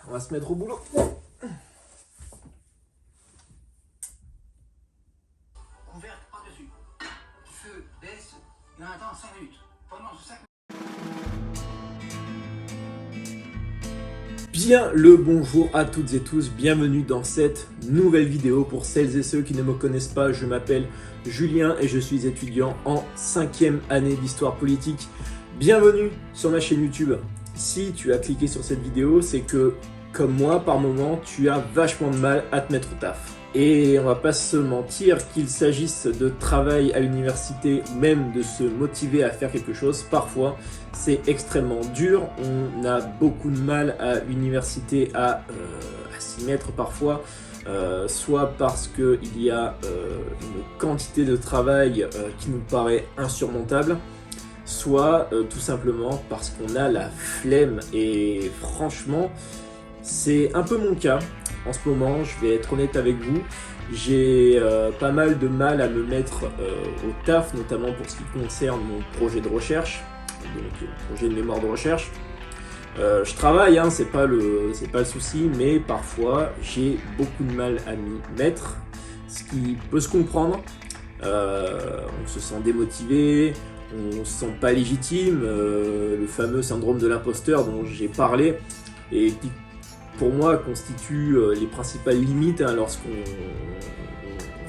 On va se mettre au boulot. Couverte par-dessus. Feu baisse et on attend 5 minutes. Pendant ce 5 minutes. Bien le bonjour à toutes et tous, bienvenue dans cette nouvelle vidéo. Pour celles et ceux qui ne me connaissent pas, je m'appelle Julien et je suis étudiant en 5e année d'histoire politique. Bienvenue sur ma chaîne YouTube. Si tu as cliqué sur cette vidéo, c'est que, comme moi, par moment, tu as vachement de mal à te mettre au taf. Et on va pas se mentir, qu'il s'agisse de travail à l'université ou même de se motiver à faire quelque chose, parfois c'est extrêmement dur. On a beaucoup de mal à l'université à s'y mettre parfois, soit parce qu'il y a une quantité de travail qui nous paraît insurmontable, soit tout simplement parce qu'on a la flemme. Et franchement, c'est un peu mon cas. En ce moment, je vais être honnête avec vous, j'ai pas mal de mal à me mettre au taf, notamment pour ce qui concerne mon projet de recherche, donc projet de mémoire de recherche. Je travaille, hein, c'est pas le souci, mais parfois j'ai beaucoup de mal à m'y mettre, ce qui peut se comprendre. On se sent démotivé, on se sent pas légitime, le fameux syndrome de l'imposteur dont j'ai parlé, et qui pour moi constitue les principales limites lorsqu'on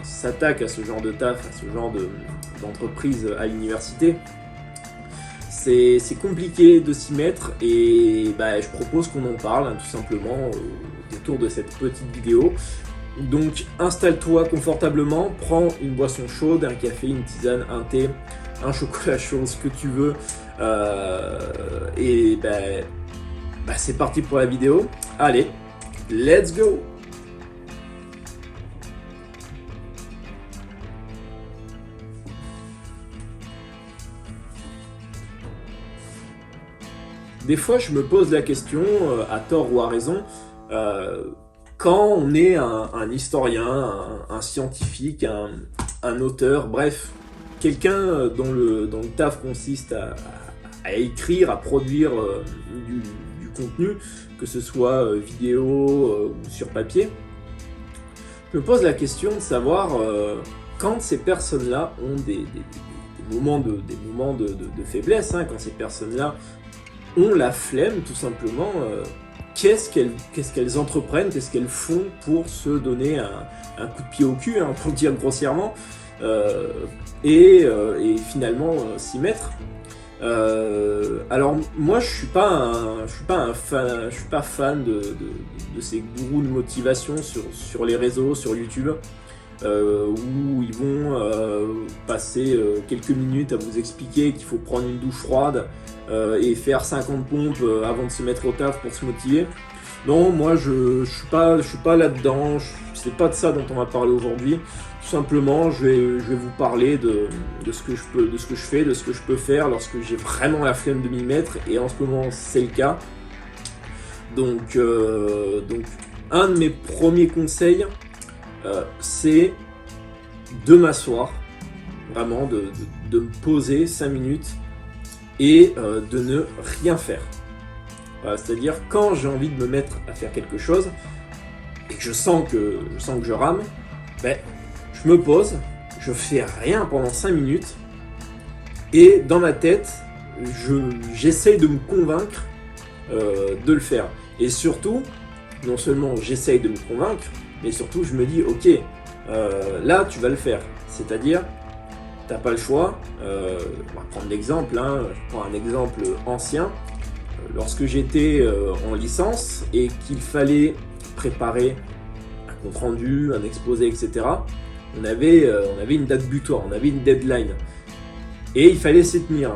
s'attaque à ce genre de taf, à ce genre d'entreprise à l'université. C'est compliqué de s'y mettre et je propose qu'on en parle tout simplement autour de cette petite vidéo. Donc installe-toi confortablement, prends une boisson chaude, un café, une tisane, un thé, un chocolat chaud, ce que tu veux, et c'est parti pour la vidéo. Allez, let's go! Des fois, je me pose la question, à tort ou à raison, quand on est un historien, un scientifique, un auteur, bref, quelqu'un dont le taf consiste à écrire, à produire du contenu, que ce soit vidéo ou sur papier, je me pose la question de savoir quand ces personnes-là ont des moments de faiblesse, quand ces personnes-là ont la flemme tout simplement, qu'est-ce qu'elles entreprennent, qu'est-ce qu'elles font pour se donner un coup de pied au cul, pour le dire grossièrement, et finalement s'y mettre. Alors moi je suis pas fan de ces gourous de motivation sur les réseaux, sur YouTube, où ils vont passer quelques minutes à vous expliquer qu'il faut prendre une douche froide et faire 50 pompes avant de se mettre au taf pour se motiver. Non, moi je suis pas là-dedans, c'est pas de ça dont on va parler aujourd'hui. Tout simplement, je vais vous parler de ce que je fais, de ce que je peux faire lorsque j'ai vraiment la flemme de m'y mettre, et en ce moment c'est le cas. Donc un de mes premiers conseils, c'est de m'asseoir, vraiment de me poser 5 minutes et de ne rien faire. C'est-à-dire, quand j'ai envie de me mettre à faire quelque chose et que je sens que je rame, je me pose, je fais rien pendant 5 minutes, et dans ma tête, j'essaye de me convaincre de le faire. Et surtout, non seulement j'essaye de me convaincre, mais surtout je me dis, ok, là tu vas le faire. C'est-à-dire, t'as pas le choix. On va prendre l'exemple, je prends un exemple ancien. Lorsque j'étais en licence et qu'il fallait préparer un compte rendu, un exposé, etc., on avait une date butoir, on avait une deadline, et il fallait s'y tenir.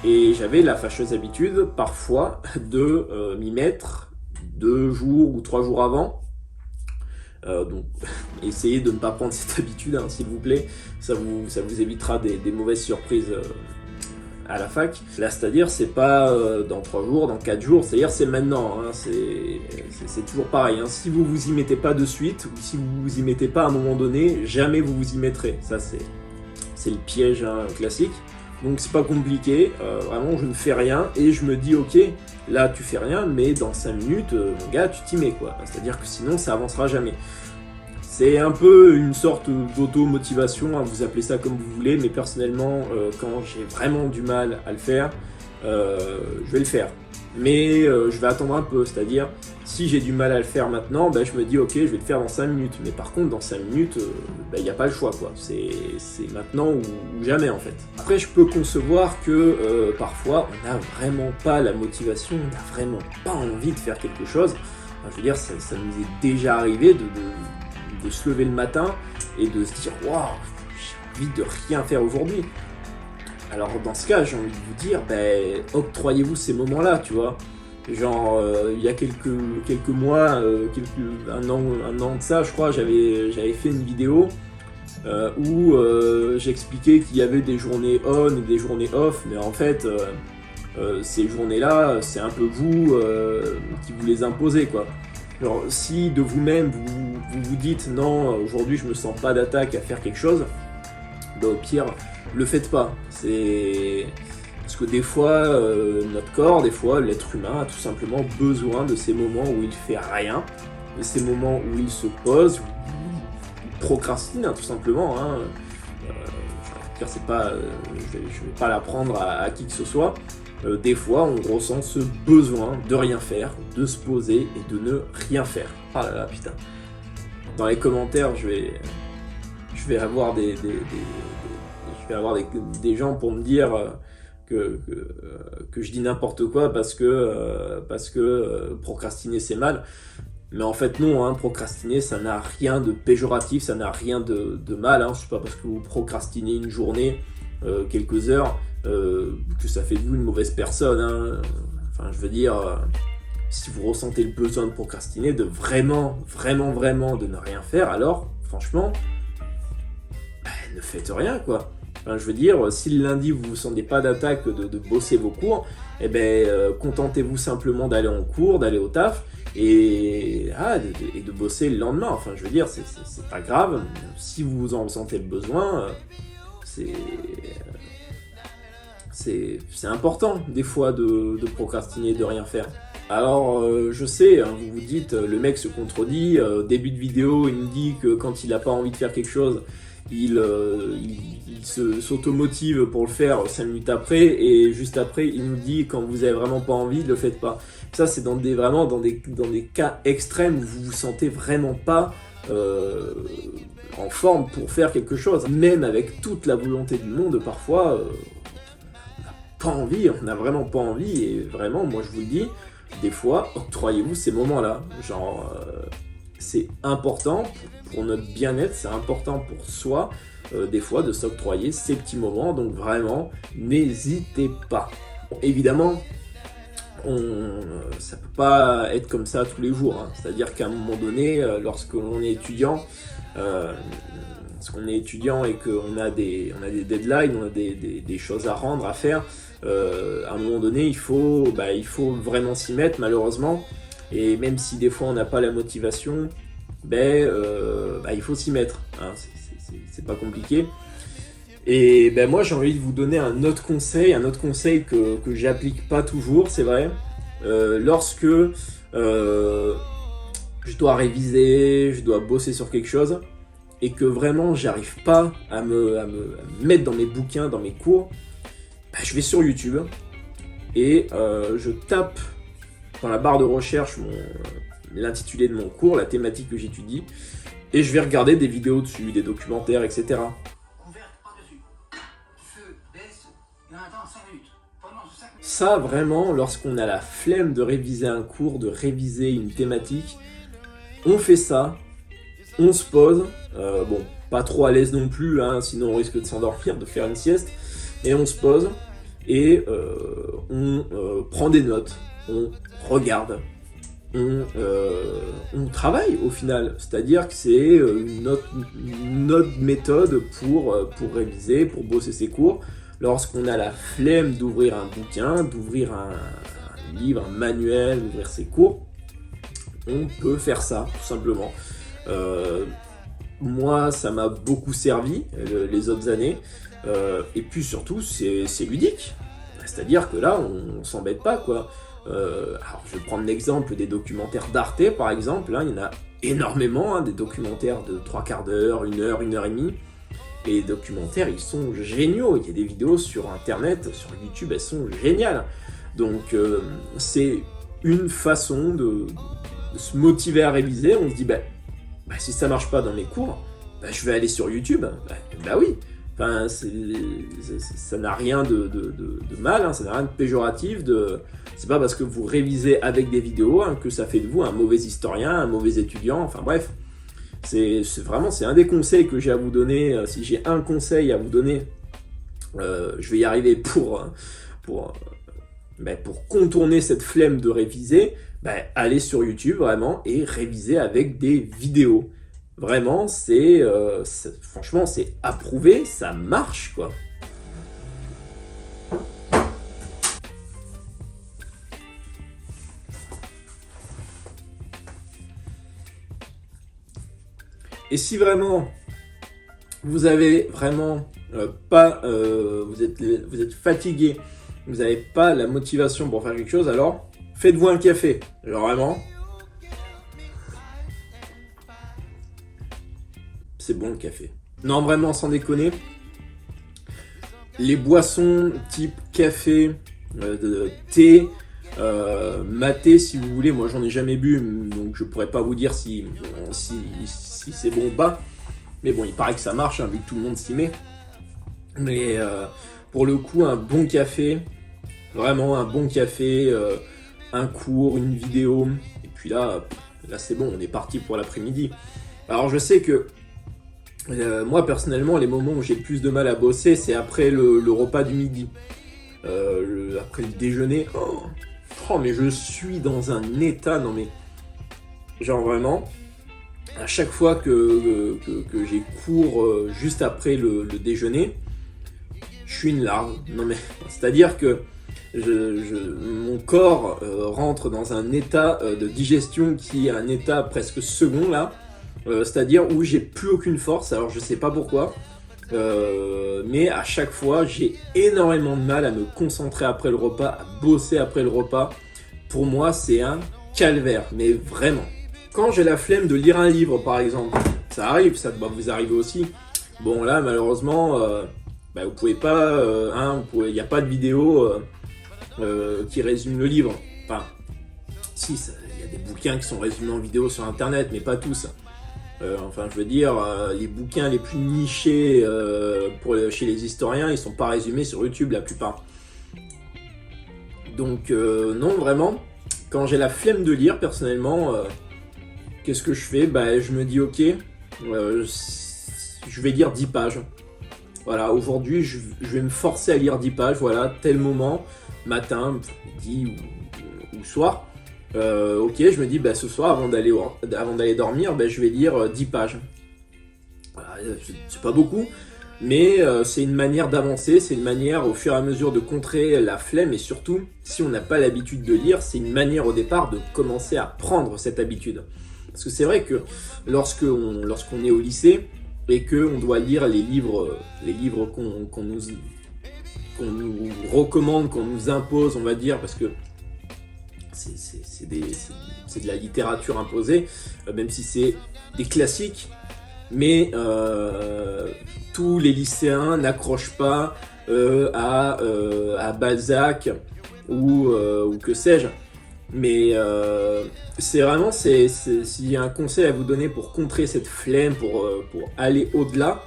Et j'avais la fâcheuse habitude parfois de m'y mettre 2 jours ou 3 jours avant. Donc essayez de ne pas prendre cette habitude, s'il vous plaît, ça vous évitera des mauvaises surprises à la fac. Là, c'est-à-dire, c'est pas dans 3 jours, dans 4 jours, c'est-à-dire c'est maintenant, c'est toujours pareil. Si vous vous y mettez pas de suite, ou si vous vous y mettez pas à un moment donné, jamais vous vous y mettrez. Ça, c'est le piège classique. Donc c'est pas compliqué, vraiment je ne fais rien et je me dis ok, là tu fais rien, mais dans 5 minutes, mon gars, tu t'y mets quoi. C'est-à-dire que sinon ça avancera jamais. C'est un peu une sorte d'auto-motivation, hein, vous appelez ça comme vous voulez, mais personnellement, quand j'ai vraiment du mal à le faire, je vais le faire. Mais je vais attendre un peu, c'est-à-dire, si j'ai du mal à le faire maintenant, je me dis ok, je vais le faire dans 5 minutes. Mais par contre, dans 5 minutes, il n'y a pas le choix, quoi. C'est maintenant ou jamais, en fait. Après, je peux concevoir que parfois, on n'a vraiment pas la motivation, on n'a vraiment pas envie de faire quelque chose. Enfin, je veux dire, ça nous est déjà arrivé de se lever le matin et de se dire « Waouh, j'ai envie de rien faire aujourd'hui ». Alors dans ce cas, j'ai envie de vous dire, octroyez-vous ces moments-là, tu vois. Genre, il y a quelques mois, un an de ça, je crois, j'avais fait une vidéo où j'expliquais qu'il y avait des journées on et des journées off, mais en fait, ces journées-là, c'est un peu vous qui vous les imposez, quoi. Genre, si de vous-même, vous dites non, aujourd'hui je me sens pas d'attaque à faire quelque chose, au pire, le faites pas. Parce que des fois, notre corps, des fois, l'être humain a tout simplement besoin de ces moments où il fait rien, de ces moments où il se pose, ou procrastine, hein, tout simplement. Hein. Je vais pas l'apprendre à qui que ce soit. Des fois, on ressent ce besoin de rien faire, de se poser et de ne rien faire. Ah là là, putain. Dans les commentaires, je vais avoir des gens pour me dire que je dis n'importe quoi parce que procrastiner c'est mal. Mais en fait non, hein, procrastiner ça n'a rien de péjoratif, ça n'a rien de mal. Hein. C'est pas parce que vous procrastinez une journée, quelques heures, que ça fait de vous une mauvaise personne. Hein. Enfin, je veux dire, si vous ressentez le besoin de procrastiner, de vraiment de ne rien faire, alors franchement, ne faites rien quoi. Enfin, je veux dire, si le lundi vous ne sentez pas d'attaque de bosser vos cours, contentez-vous simplement d'aller en cours, d'aller au taf et de bosser le lendemain. Enfin, je veux dire, c'est pas grave. Si vous en ressentez le besoin, c'est important des fois de procrastiner, de rien faire. Alors je sais, hein, vous vous dites, le mec se contredit, début de vidéo il me dit que quand il n'a pas envie de faire quelque chose, il s'automotive pour le faire 5 minutes après, et juste après il nous dit quand vous avez vraiment pas envie, ne le faites pas. Ça c'est vraiment dans des cas extrêmes où vous vous sentez vraiment pas en forme pour faire quelque chose. Même avec toute la volonté du monde, parfois pas envie, on n'a vraiment pas envie, et vraiment, moi je vous le dis, des fois, octroyez-vous ces moments-là. Genre, c'est important pour notre bien-être, c'est important pour soi, des fois, de s'octroyer ces petits moments, donc vraiment, n'hésitez pas. Bon, évidemment, ça peut pas être comme ça tous les jours, hein. C'est-à-dire qu'à un moment donné, lorsque l'on est étudiant, et qu'on a des deadlines, on a des choses à rendre, à faire, à un moment donné, il faut vraiment s'y mettre, malheureusement. Et même si des fois on n'a pas la motivation, il faut s'y mettre. Hein, c'est pas compliqué. Et moi j'ai envie de vous donner un autre conseil que j'applique pas toujours, c'est vrai. Lorsque je dois réviser, je dois bosser sur quelque chose, et que vraiment j'arrive pas à me mettre dans mes bouquins, dans mes cours, je vais sur YouTube et je tape dans la barre de recherche l'intitulé de mon cours, la thématique que j'étudie, et je vais regarder des vidéos dessus, des documentaires, etc. Couverte par-dessus. Feu baisse et on attend 5 minutes. Pendant 5 minutes. Ça vraiment, lorsqu'on a la flemme de réviser un cours, de réviser une thématique, on fait ça, on se pose, pas trop à l'aise non plus, hein, sinon on risque de s'endormir, de faire une sieste, et on se pose, et on prend des notes, on regarde, on travaille au final, c'est-à-dire que c'est une autre méthode pour réviser, pour bosser ses cours. Lorsqu'on a la flemme d'ouvrir un bouquin, d'ouvrir un livre, un manuel, d'ouvrir ses cours, on peut faire ça tout simplement. moi, ça m'a beaucoup servi les autres années. Et puis surtout, c'est ludique. C'est-à-dire que là, on s'embête pas, quoi. Alors, je vais prendre l'exemple des documentaires d'Arte, par exemple. Hein, il y en a énormément, hein, des documentaires de 3/4 d'heure, 1 heure et demie. Et les documentaires, ils sont géniaux. Il y a des vidéos sur Internet, sur YouTube, elles sont géniales. Donc, c'est une façon de se motiver à réviser. On se dit, si ça marche pas dans mes cours, je vais aller sur YouTube. Oui. Enfin, ça n'a rien de mal, hein, ça n'a rien de péjoratif. C'est pas parce que vous révisez avec des vidéos, hein, que ça fait de vous un mauvais historien, un mauvais étudiant. Enfin bref, c'est un des conseils que j'ai à vous donner. Si j'ai un conseil à vous donner, je vais y arriver pour contourner cette flemme de réviser. Allez sur YouTube vraiment et réviser avec des vidéos. Vraiment, franchement, c'est approuvé, ça marche, quoi. Et si vraiment vous avez vraiment vous êtes fatigué, vous n'avez pas la motivation pour faire quelque chose, alors faites-vous un café. Genre vraiment, c'est bon le café. Non, vraiment, sans déconner, les boissons type café, thé, maté, si vous voulez, moi j'en ai jamais bu, donc je pourrais pas vous dire si c'est bon ou pas. Mais bon, il paraît que ça marche, hein, vu que tout le monde s'y met. Mais pour le coup, un bon café, vraiment un bon café, un cours, une vidéo, et puis là c'est bon, on est parti pour l'après-midi. Alors je sais que moi personnellement, les moments où j'ai le plus de mal à bosser, c'est après le repas du midi. Après le déjeuner, mais je suis dans un état, non mais, genre vraiment, à chaque fois que j'ai cours juste après le déjeuner, je suis une larve. Non mais, c'est-à-dire que mon corps rentre dans un état de digestion qui est un état presque second là, c'est-à-dire où j'ai plus aucune force. Alors je sais pas pourquoi, mais à chaque fois j'ai énormément de mal à me concentrer après le repas, à bosser après le repas. Pour moi c'est un calvaire, mais vraiment. Quand j'ai la flemme de lire un livre par exemple, ça arrive, ça doit vous arriver aussi. Bon là malheureusement, vous pouvez pas, il n'y a pas de vidéo qui résume le livre. Enfin, si, il y a des bouquins qui sont résumés en vidéo sur internet, mais pas tous. Enfin, je veux dire, les bouquins les plus nichés chez les historiens, ils sont pas résumés sur YouTube la plupart. Donc, non, vraiment, quand j'ai la flemme de lire, personnellement, qu'est-ce que je fais ? Je me dis, ok, je vais lire 10 pages. Voilà, aujourd'hui, je vais me forcer à lire 10 pages, voilà, tel moment, matin, midi ou soir. Ok, je me dis, ce soir, avant d'aller dormir, je vais lire 10 pages. Voilà, c'est pas beaucoup, mais c'est une manière d'avancer, c'est une manière au fur et à mesure de contrer la flemme, et surtout, si on n'a pas l'habitude de lire, c'est une manière au départ de commencer à prendre cette habitude. Parce que c'est vrai que lorsqu'on est au lycée, et qu'on doit lire les livres qu'on nous recommande, qu'on nous impose, on va dire, parce que c'est de la littérature imposée, même si c'est des classiques, mais tous les lycéens n'accrochent pas à Balzac ou que sais-je. Mais c'est vraiment, s'il y a un conseil à vous donner pour contrer cette flemme, pour aller au-delà,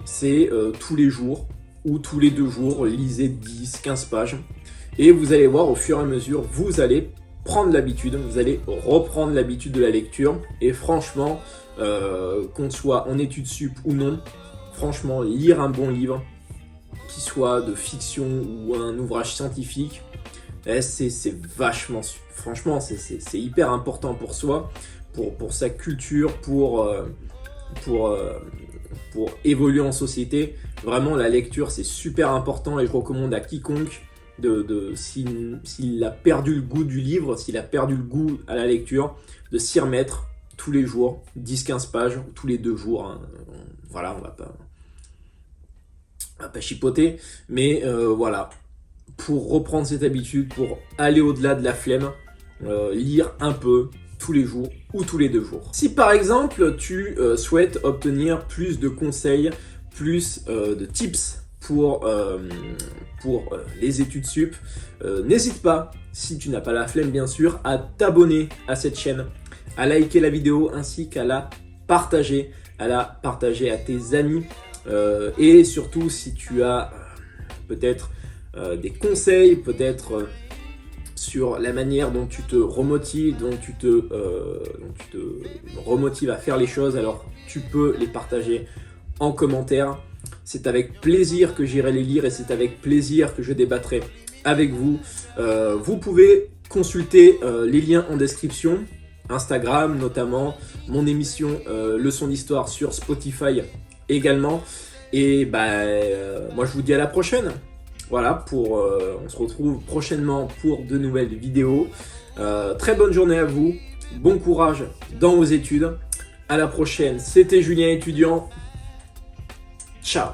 c'est tous les jours ou tous les 2 jours, lisez 10, 15 pages. Et vous allez voir, au fur et à mesure, vous allez prendre l'habitude, vous allez reprendre l'habitude de la lecture. Et franchement, qu'on soit en études sup ou non, franchement, lire un bon livre, qu'il soit de fiction ou un ouvrage scientifique, c'est vachement, franchement, c'est hyper important pour soi, pour sa culture, pour évoluer en société. Vraiment, la lecture, c'est super important et je recommande à quiconque, s'il a perdu le goût du livre, s'il a perdu le goût à la lecture, de s'y remettre tous les jours, 10-15 pages, tous les 2 jours. Hein. Voilà, on va pas chipoter, mais voilà, pour reprendre cette habitude, pour aller au-delà de la flemme, lire un peu tous les jours ou tous les 2 jours. Si par exemple tu souhaites obtenir plus de conseils, plus de tips pour les études sup, n'hésite pas, si tu n'as pas la flemme bien sûr, à t'abonner à cette chaîne, à liker la vidéo ainsi qu'à la partager à tes amis. Et surtout, si tu as peut-être des conseils, peut-être sur la manière dont tu te remotives, dont tu te remotives à faire les choses, alors tu peux les partager en commentaire. C'est avec plaisir que j'irai les lire et c'est avec plaisir que je débattrai avec vous. Vous pouvez consulter les liens en description. Instagram notamment, mon émission Leçon d'Histoire sur Spotify également. Et moi je vous dis à la prochaine. Voilà, on se retrouve prochainement pour de nouvelles vidéos. Très bonne journée à vous, bon courage dans vos études. À la prochaine, c'était Julien étudiant. Ciao.